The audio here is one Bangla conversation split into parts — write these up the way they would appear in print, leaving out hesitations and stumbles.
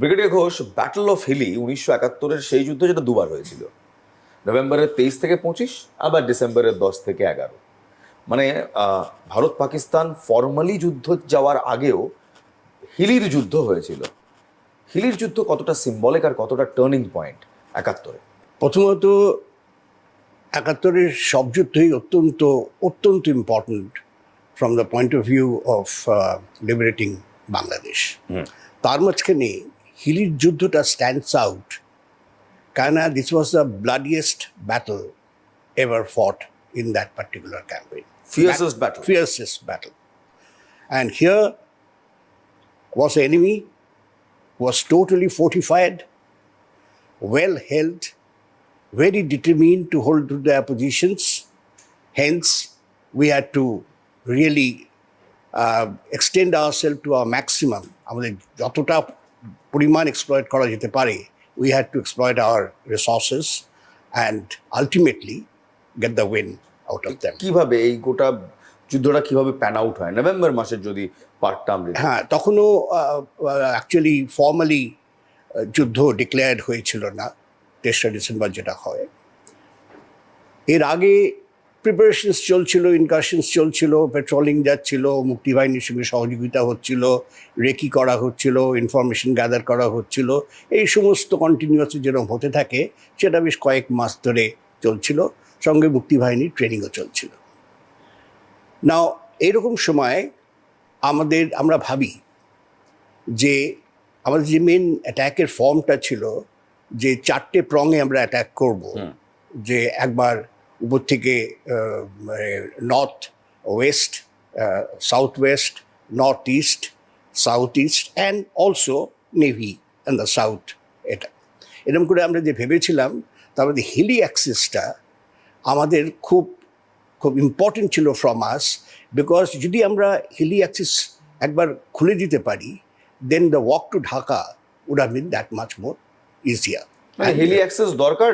Brigadier Ghosh, battle of Hili 1971-এর সেই যুদ্ধ, যেটা দুবার হয়েছিল, নভেম্বরের 23 থেকে 25, আবার ডিসেম্বরের 10 থেকে 11। মানে ভারত পাকিস্তান ফর্মালি যুদ্ধ যাওয়ার আগেও হিলির যুদ্ধ হয়েছিল। হিলির যুদ্ধ কতটা সিম্বলিক আর কতটা টার্নিং পয়েন্ট 71-এ? প্রথমত 71-এর সব যুদ্ধই অত্যন্ত important from the point of view of liberating Bangladesh. তার মাঝখানে হিলির যুদ্ধটা স্ট্যান্ডস আউট, কেননা this was the bloodiest battle ever fought in that particular campaign. Fiercest battle. And here was the enemy, was totally fortified, well held, very determined to hold to their positions. Hence, we had to really extend ourselves to our maximum. আমাদের যতটা পরিমাণ exploit করা যেতে পারে, we had to exploit our resources and ultimately get the win out of them. কিভাবে এই গোটা যুদ্ধটা কিভাবে প্যান আউট হয় নভেম্বর মাসের যদি পার্টটা আমরা? হ্যাঁ, তখনও অ্যাকচুয়ালি ফর্মালি যুদ্ধ ডিক্লেয়ার্ড হয়েছিল না, 3রা ডিসেম্বর যেটা হয়। এর আগে প্রিপারেশনস চলছিল, ইনকারশনস চলছিল, পেট্রোলিং যাচ্ছিল, মুক্তিবাহিনীর সঙ্গে সহযোগিতা হচ্ছিল, রেকি করা হচ্ছিল, ইনফরমেশন গ্যাদার করা হচ্ছিল। এই সমস্ত কন্টিনিউয়াস যেরকম হতে থাকে সেটা বেশ কয়েক মাস ধরে চলছিল, সঙ্গে মুক্তিবাহিনীর ট্রেনিংও চলছিল। নাও এইরকম সময় আমরা ভাবি যে আমাদের যে মেন অ্যাট্যাকের ফর্মটা ছিল, যে 4টে প্রঙে আমরা অ্যাট্যাক করব, যে একবার উপর থেকে north West, south West, north east, south east and also navy and the south. এরকম করে আমরা যে ভেবেছিলাম, তার মধ্যে হিলি অ্যাক্সিসটা আমাদের খুব ইম্পর্টেন্ট ছিল ফ্রম আস, বিকজ যদি আমরা হিলি অ্যাক্সিস একবার খুলে দিতে পারি, then the walk to Dhaka would have been that much more easier. Hili access দরকার,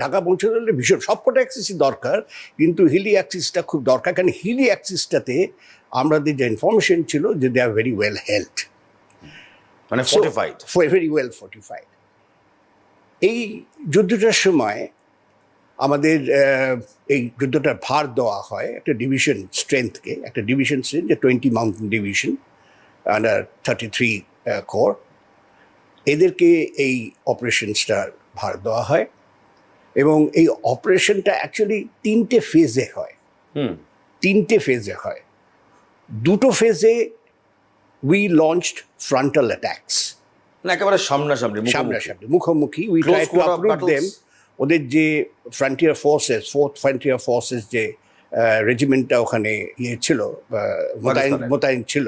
ঢাকা পৌঁছতে হলে ভীষণ সবকটা অ্যাক্সিসই দরকার, কিন্তু হিলি অ্যাক্সিসটা খুব দরকার। কারণ হিলি অ্যাক্সিসটাতে আমাদের যে ইনফরমেশন ছিল যে দে আর ভেরি ওয়েল হেল্ড, মানে ফোর্টিফাইড, ভেরি ওয়েল ফোর্টিফাইড। এই যুদ্ধটার সময় আমাদের এই যুদ্ধটার ভার দেওয়া হয় একটা ডিভিশন স্ট্রেংথকে, একটা ডিভিশন স্ট্রেংথ যে 20 মাউন্টেন ডিভিশন আন্ডার 33 কোর, এদেরকে এই অপারেশনসটার ভার দেওয়া হয়। এবং এই অপারেশনটা অ্যাকচুয়ালি 3টে ফেজে হয়। 3টে ফেজে হয়। 2টো ফেজে উই লঞ্চড ফ্রন্টাল অ্যাট্যাকস, একেবারে সামনাসামনি মুখোমুখি। We try to uproot them. ওদের যে frontier forces, 4th frontier forces যে রেজিমেন্টটা ওখানে ছিল, মোতায়েন ছিল,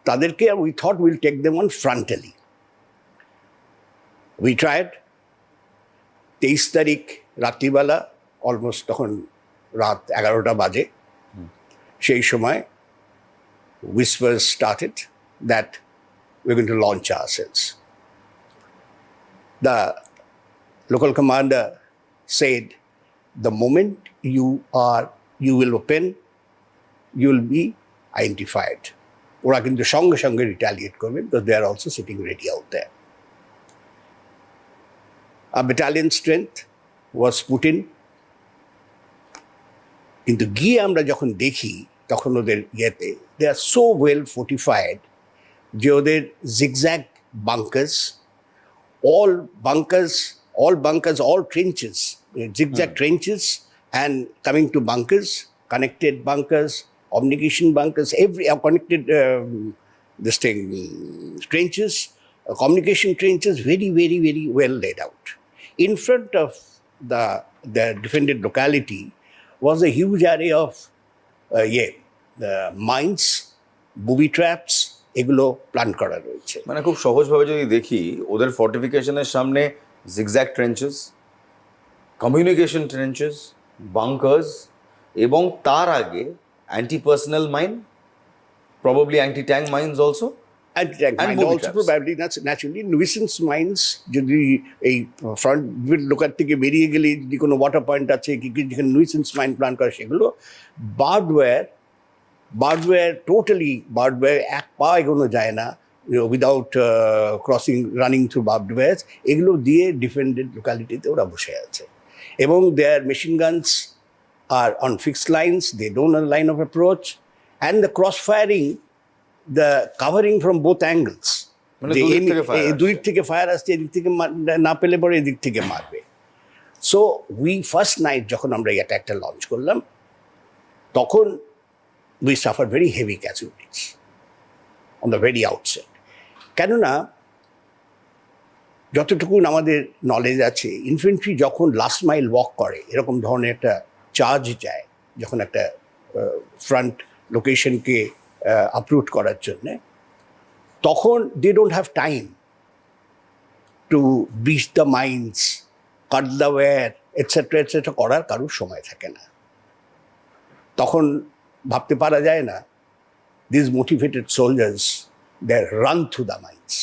তাদেরকে we thought will take them on frontally. We tried. 23 তারিখ রাত্রিবেলা, অলমোস্ট তখন রাত 11টা বাজে, সেই সময় whispers started that we're going to launch ourselves. The local commander said, the moment you will open, you will be identified. ওরা কিন্তু সঙ্গে সঙ্গে রিটালিয়েট করবে, because they are also sitting ready out there. A battalion strength was put in, কিন্তু গিয়ে আমরা যখন দেখি তখন ওদের ইয়েতে they are so well fortified যে ওদের zigzag bunkers, all trenches, zigzag trenches, and coming to bunkers, connected bunkers, communication bunkers, every connected trenches, communication trenches, very, very, very well laid out. In front of the defended locality was a huge area of mines, booby traps, এগুলো প্ল্যান করা রয়েছে। মানে খুব সহজভাবে যদি দেখি, ওদের ফর্টিফিকেশনের সামনে জিগজ্যাগ ট্রেঞ্চেস, কমিউনিকেশন ট্রেঞ্চেস, বাংকার্স, এবং তার আগে anti personal mine, probably anti tank mines also, anti-tank mines also probably naturally nuisance mines। যদি এই ফ্রন্ট লোকাল থেকে বেরিয়ে গেলে যদি কোনো ওয়াটার পয়েন্ট আছে যেখানে nuisance mine প্ল্যান করে, সেগুলো বার্ডওয়্যার টোটালি বার্ডওয়্যার এক পা এগোনো যায় না, without crossing running through barbed wires, এগুলো দিয়ে ডিফেন্ডেড লোকালিটিতে ওরা বসে আছে। এবং their machine guns are on fixed lines, they don't know the line of approach, and the cross firing, the covering from both angles, মানে দুই থেকে ফায়ার আসছে, এদিক থেকে না পেলে পরে এদিক থেকে মারবে। সো উই ফার্স্ট নাইট যখন আমরা এই অ্যাটাকটা লঞ্চ করলাম, তখন we suffer very heavy casualties on the very outset. কেননা যতটুকু আমাদের নলেজ আছে, ইনফেন্ট্রি যখন লাস্ট মাইল ওয়াক করে, এরকম ধরনের একটা চার্জ যায়, যখন একটা ফ্রন্ট লোকেশনকে আপরুট করার জন্যে, তখন they don't have time to breach the mines, cut the wire, etcetera করার কারোর সময় থাকে না। তখন ভাবতে পারা যায় না, this motivated soldiers, they ran through the mines.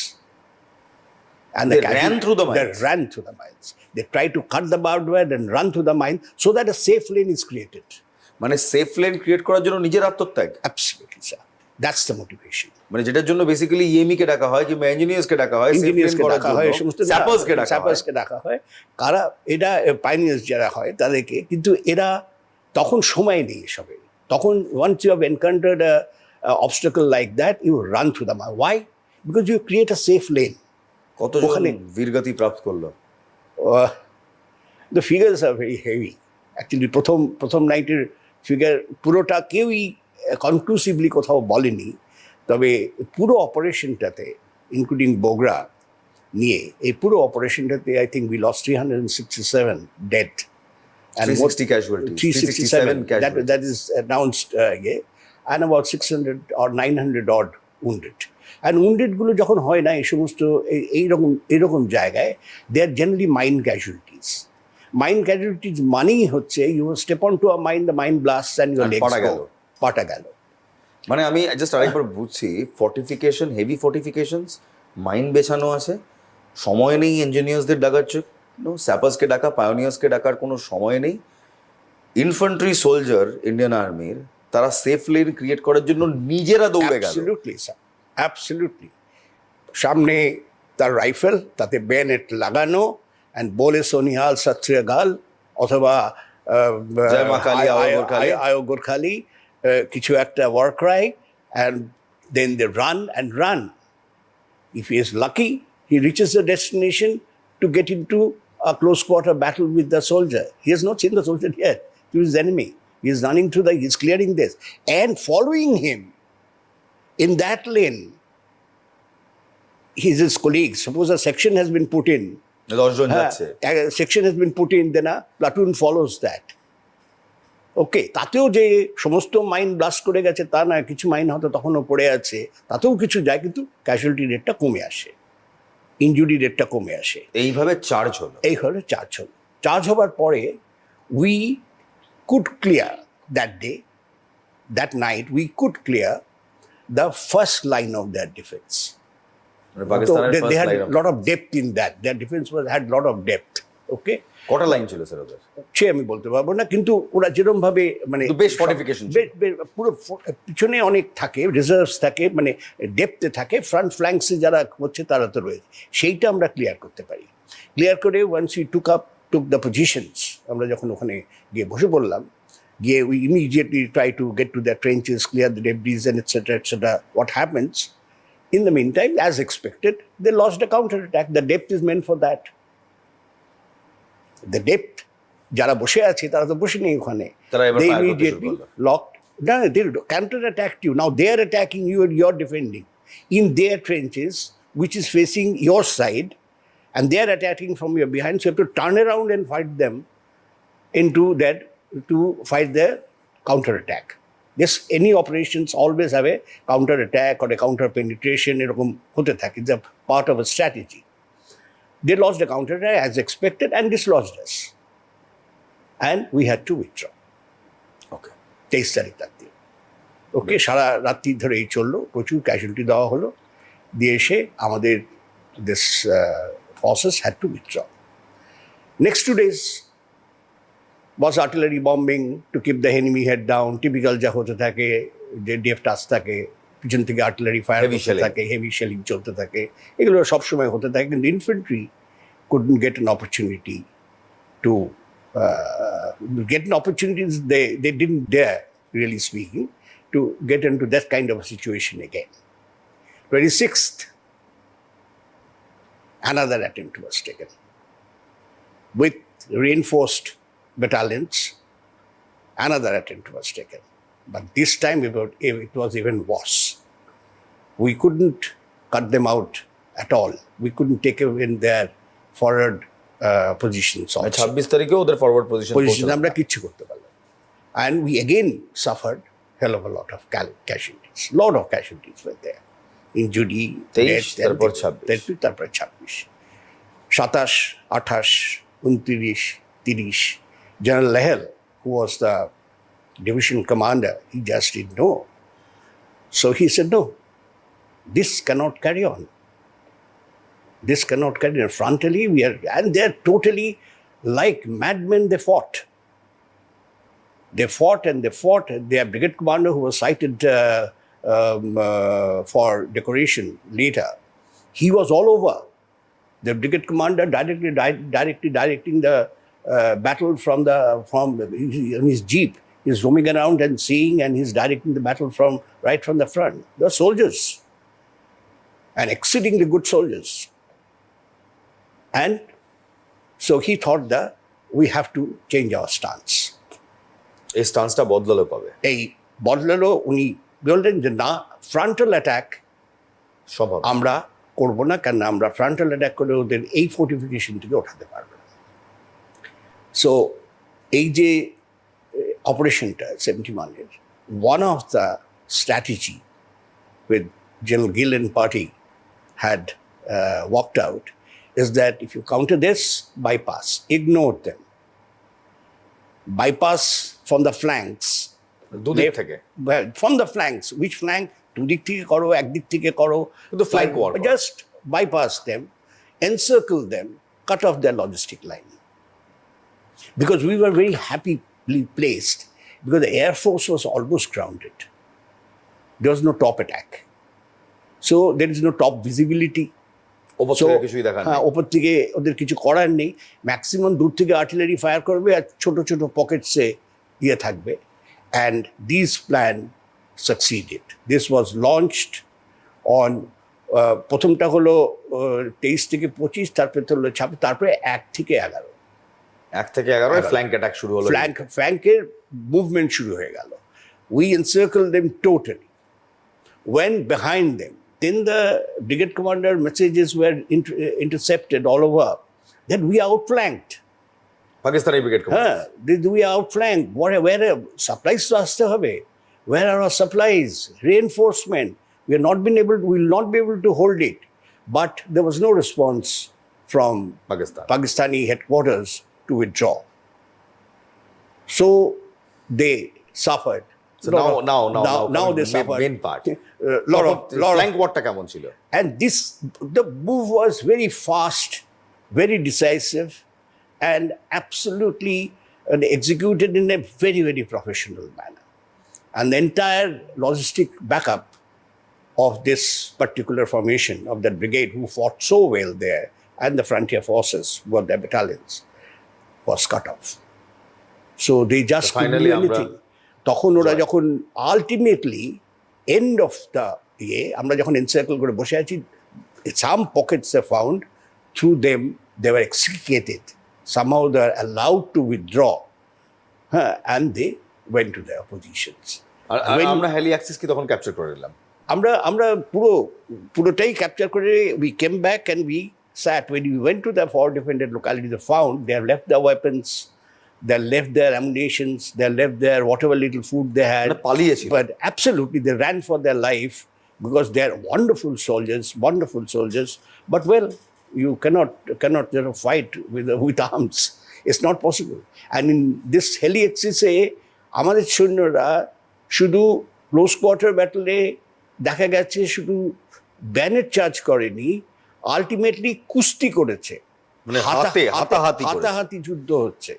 And They ran through the mines? They ran through the mines. They try to cut the barbed wire and run through the mine so that a safe lane is created. মানে সেফ লেন ক্রিয়েট করার জন্য নিজের আত্মত্যাগ? Absolutely, sir. That's the motivation. মানে যেটার জন্য বেসিক্যালি ইএমই কে ডাকা হয় কিংবা ইঞ্জিনিয়ার্স কে ডাকা হয়, ইঞ্জিনিয়ার্স কে ডাকা হয়, সমস্ত স্যাপার্স কে ডাকা হয়, স্যাপার্স কে ডাকা হয়। কারা এটা পাইনিয়ার্স যারা হয় তাদেরকে, কিন্তু এরা তখন সময় নেই এসবে। তখন once you have encountered a obstacle like that, you run through the mine. Why? Because you create a safe lane. কতজন বীরগতি প্রাপ্ত করলো? The figures are very heavy. Actually, প্রথম নাইটের ফিগার পুরোটা কেউই কনক্লুসিভলি কোথাও বলেনি, তবে পুরো অপারেশনটাতে ইনক্লুডিং বোগরা নিয়ে, এই পুরো অপারেশনটাতে I think we lost 367 dead and 360 casualties, 367 that is announced, and about 600 or 900 odd wounded. And wounded গুলো যখন হয় না এই সমস্ত এইরকম জায়গায়, they are generally mine casualties. Mine casualties মানেই হচ্ছে you step on to a mine, the mine blast and your legs পাটা গেল। মানে আমি জাস্ট আরেকবার বুঝছি, ফর্টিফিকেশন, হেভি ফর্টিফিকেশনস, মাইন বেছানো আছে, সময় নেই ইঞ্জিনিয়ার্সদের ডাকার জন্য, স্যাপার্সকে ডাকা, পায়োনিয়ার্সকে ডাকার কোনো সময় নেই। ইনফ্যান্ট্রি সোলজার ইন্ডিয়ান আর্মির, তারা সেফ লেন ক্রিয়েট করার জন্য নিজেরা দৌড়ে গেল। Absolutely sir, absolutely. সামনে তার রাইফেল, তাতে বেনেট লাগানো, অ্যান্ড বলে সোনিহাল সত্রিয়াগাল অথবা আয় গোরখালি, কিছু একটা war cry, and then they ran. If he is lucky, he reaches the destination to get into a close quarter battle with the soldier. He has not seen the soldier yet. He is the enemy. He is running through he is clearing this. And following him in that lane, his colleagues. Suppose a section has been put in. A section has been put in, then a platoon follows that. ওকে, তাতেও যে সমস্ত মাইন ব্লাস্ট করে গেছে তা না, কিছু মাইন হয়তো তখনও পড়ে আছে, তাতেও কিছু যায়, কিন্তু ক্যাজুয়ালিটি রেটটা কমে আসে, ইনজুরি রেটটা কমে আসে। এইভাবে চার্জ হলো। চার্জ হবার পরে we could clear that night we could clear the first line of their defence. They had a lot of depth in that. Their defense had a lot of depth. Okay. কটা লাইন ছিল স্যার ওদের? সে আমি বলতে পারবো না, কিন্তু ওরা যেরকম ভাবে মানে বেশ ফর্টিফিকেশন, পুরো পিছনে অনেক থাকে, রিজার্ভস থাকে, মানে ডেপথে থাকে, ফ্রন্ট ফ্ল্যাঙ্কসে যারা হচ্ছে তারা তো রয়েছে, সেইটা আমরা ক্লিয়ার করতে পারি। ক্লিয়ার করে once we took the positions, আমরা যখন ওখানে গিয়ে বসে পড়লাম, গিয়ে we immediately try to get to the trenches, clear the debris and etcetera. What happens in the meantime, as expected, they launched a counterattack. The depth is meant for that. The depth, যারা বসে আছে তারা তো বসে নেই ওখানে, they immediately locked. No, they counterattacked you. Now they are attacking you and you're defending in their trenches, which is facing your side, and they are attacking from your behind. So you have to turn around and fight them into that, to fight their counterattack. Yes, any operations always have a counter-attack or a counter-penetration, এরকম হতে থাকে, it's a part of a strategy. They launched a counter-attack as expected and dislodged us. And we had to withdraw. Okay. 23 তারিখ রাত্রি। ওকে, সারা রাত্রি ধরে এই চললো, প্রচুর ক্যাজুয়ালিটি দেওয়া হলো, দিয়ে এসে আমাদের this forces had to withdraw. Next 2 days was artillery bombing to keep the enemy head down, typical যা হতে থাকে, যে ডেফ টাচ থাকে, পিছন থেকে আর্টিলারি ফায়ার Heavy করতে shelling. থাকে, হেভি শেলিং চলতে থাকে, এগুলো সবসময় হতে থাকে, কিন্তু infantry couldn't get an opportunity to get an opportunity. They didn't dare, really speaking, to get into that kind of a situation again. 26th, another attempt was taken with reinforced battalions. Another attempt was taken, but this time it was even worse. We couldn't cut them out at all. We couldn't take in their forward positions also. 26 তারিখে ওদের ফরওয়ার্ড পজিশন আমরা কিচ্ছু করতে পারলাম, and we again suffered hell of a lot of casualties. Lot of casualties were there. Injury, 23, তারপর 26, তারপর 26, 27, 28, 29, 30. General Lahel, who was the division commander, he just didn't know. So he said, no, this cannot carry on. This cannot carry on. Frontally, and they're totally like madmen, they fought. They fought and they fought. Their brigade commander, who was cited for decoration later, he was all over. The brigade commander directing the battle from on his jeep. He's roaming around and seeing, and he's directing the battle right from the front. They were soldiers, and exceedingly good soldiers. And so he thought that we have to change our stance. এই স্টান্সটা বদলালো কবে? এই বদলালো, উনি বললেন যে না, ফ্রন্টাল অ্যাটাক সম্ভব আমরা করব না, কারণ আমরা ফ্রন্টাল অ্যাটাক করে ওদের এই ফোর্টিফিকেশন থেকে ওঠাতে পারবো না। সো এই যে অপারেশনটা 71-এর, one of the strategy with General Gill and party had worked out is that if you counter this, bypass, ignore them, bypass from the flanks, দুদিক থেকে, from the flanks. Which flank? দুদিক থেকে করো, একদিক থেকে করো, কিন্তু flank war, just bypass them, encircle them, cut off their logistic line. Because we were very happily placed, because the air force was almost grounded. There was no top attack, so there is no top visibility. ওপর থেকে কিছুই দেখা নেই, ওপর থেকে ওদের কিছু করার নেই, ম্যাক্সিমাম দূর থেকে আর্টিলারি ফায়ার করবে আর ছোট ছোট পকেটসে ইয়ে থাকবে। And this plan succeeded. This was launched on প্রথমটা হলো 23 থেকে 25, তারপরে হলো 26, তারপরে 1 থেকে 11 ফ্ল্যাঙ্ক অ্যাটাক শুরু হলো, ফ্ল্যাঙ্কের মুভমেন্ট শুরু হয়ে গেল। We encircled them totally, went behind them. Then the brigade commander messages were intercepted all over that we are outflanked. Pakistani brigade commander, We are outflanked. Where supplies to আসতে হবে? Where are our supplies? Reinforcement. We will not be able to hold it. But there was no response from Pakistani headquarters to withdraw. So they suffered. So now they suffered. Main part. Flank warটা কেমন ছিল? And the move was very fast, very decisive, and absolutely executed in a very, very professional manner. And the entire logistic backup of this particular formation, of that brigade who fought so well there, and the frontier forces, were their battalions, was cut off. So they just couldn't do anything. তখন ওরা যখন ultimately end of the আমরা যখন encircle করে বসে আছি, some pockets they found, through them they were extricated. Somehow they are allowed to withdraw, and they went to their positions. আমরা হেলি অ্যাক্সিস কি তখন ক্যাপচার করে নিলাম? আমরা পুরোটাই ক্যাপচার করে we came back and we sat. When we went to the forward defended locality, they found they have left their weapons, they left their ammunitions, they left their whatever little food they had. পালিয়েছিল, but absolutely they ran for their life, because they are wonderful soldiers. But well, you cannot fight with arms. It's not possible. And in this heli axis আমাদের সৈন্যরা শুধু ক্লোজ কোয়ার্টার ব্যাটলে দেখা গেছে শুধু ব্যানেট চার্জ করেনি, আলটিমেটলি কুস্তি করেছে, মানে হাতাহাতি যুদ্ধ হচ্ছে।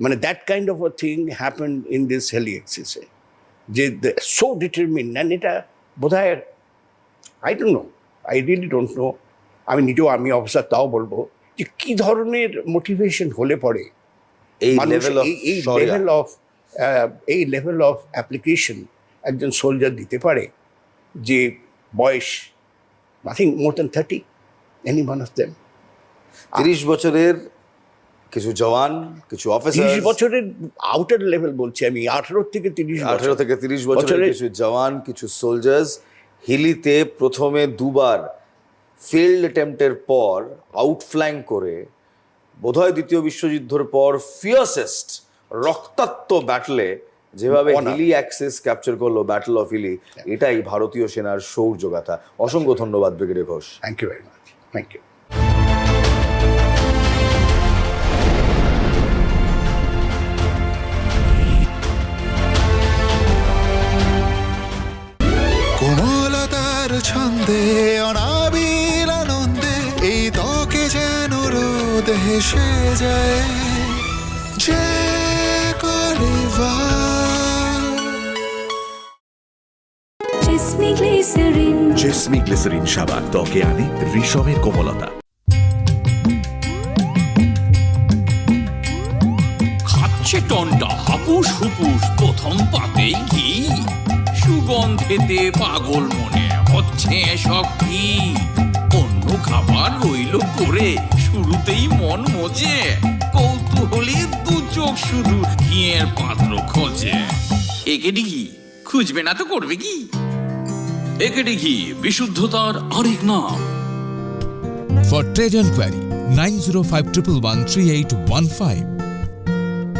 মানে that kind of a thing happened in this heli axis. যে সো ডিটারমিন, and এটা বোধহয় I don't know, I really don't know, আমি নিজেও আর্মি অফিসার, তাও বলবো যে কী ধরনের মোটিভেশন হলে পরে এই মানুষ লেভেল অফ এই লেভেল অফ অ্যাপ্লিকেশন একজন সোলজার দিতে পারে, যে বয়স nothing more than 30, any one of them. 30 বছরের কিছু জওয়ান, কিছু অফিসার, 30 বছরের আউটার লেভেল বলছি আমি, 18 থেকে 30 18 থেকে 30 বছরের কিছু জওয়ান, কিছু সোলজার্স হিলিতে প্রথমে দুবার ফিল্ড অ্যাটেম্পটের পর আউটফ্ল্যাঙ্ক করে বোধহয় দ্বিতীয় বিশ্বযুদ্ধের পর ফিয়ার্সেস্ট রক্তাক্ত ব্যাটলে যেভাবে হিলি অ্যাক্সেস ক্যাপচার করলো, ব্যাটল অফ হিলি, এটাই ভারতীয় সেনার শৌর্যগাথা। অসংখ্য ধন্যবাদ brigadier Ghosh. Thank you very much, thank you. কোমলতার ছন্দে অনাবিল আনন্দে এই ত্বকে যেন রোদ হেসে যায়, যে জেসমি গ্লিসারিন সাবান ত্বকে আনে রেশমের কোমলতা। খাচ্ছে টনটা হাপুস হুপুস প্রথম পাতেই ঘি, সুগন্ধেতে পাগল মনে হচ্ছে সব কি, অন্য খাবার রইল করে শুরুতেই মন মজে, কৌতূহলী দু চোখ শুধু ঘিয়ের পাত্র খোঁজে। একেডি ঘি খুঁজবে না তো করবে কি? একেডি ঘি বিশুদ্ধতার আরেক নাম। For trade enquiry 9051113815.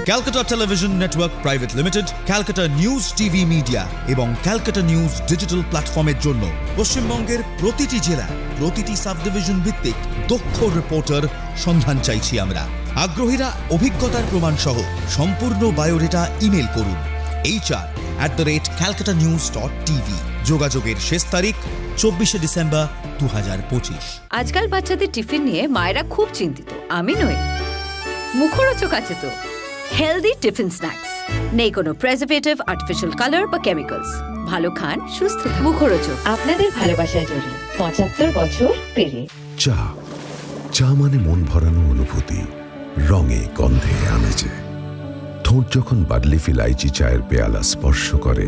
Calcutta television network private limited, Calcutta news TV media এবং ক্যালকাটা নিউজ ডিজিটাল প্ল্যাটফর্মের জন্য পশ্চিমবঙ্গের প্রতিটি জেলায় প্রতিটি সাব ডিভিশন ভিত্তিক দক্ষ রিপোর্টার সন্ধান চাইছি আমরা। আগ্রহীরা অভিজ্ঞতার প্রমাণ সহ সম্পূর্ণ বায়োডেটা ইমেল করুন hr@calcuttanews.tv। যোগাযোগের শেষ তারিখ 24শে ডিসেম্বর 2025। আজকাল বাচ্চাদের টিফিন নিয়ে মায়েরা খুব চিন্তিত, আমি নই। মুখরোচক আছে তো হেলদি টিফিন স্ন্যাক্স, নেই কোনো প্রেজারভেটিভ, আর্টিফিশিয়াল কালার বা কেমিক্যালস। ভালো খান, সুস্থ থাকুন। মুখরোচক, আপনাদের ভালোবাসায় জড়িয়ে 75 বছর পেরিয়ে। চা মানে মন ভরানো অনুভূতি, রঙে, গন্ধে, আমেজে। ঠোঁট যখন বাডলিফ ইলাইচি চায়ের পেয়ালা স্পর্শ করে,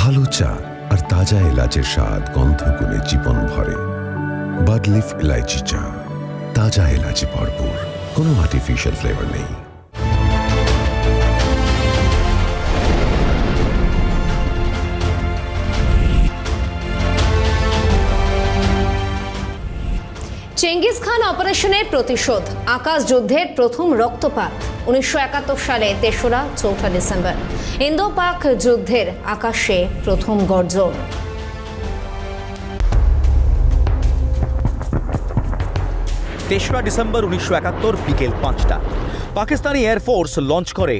ভালো চা আর তাজা এলাচের স্বাদ গন্ধগুণে জীবন ভরে। বাডলিফ ইলাইচি চা, তাজা এলাচি ভরপুর, কোনো আর্টিফিশিয়াল ফ্লেভার নেই। চেঙ্গিস খান অপারেশনের প্রতিশোধ, আকাশ যুদ্ধের প্রথম রক্তপাত 1971 সালে 3রা ডিসেম্বর, ইন্দো পাক যুদ্ধের আকাশে প্রথম গর্জন। 3রা ডিসেম্বর 1971 বিকেল 5টা পাকিস্তানি এয়ারফোর্স লঞ্চ করে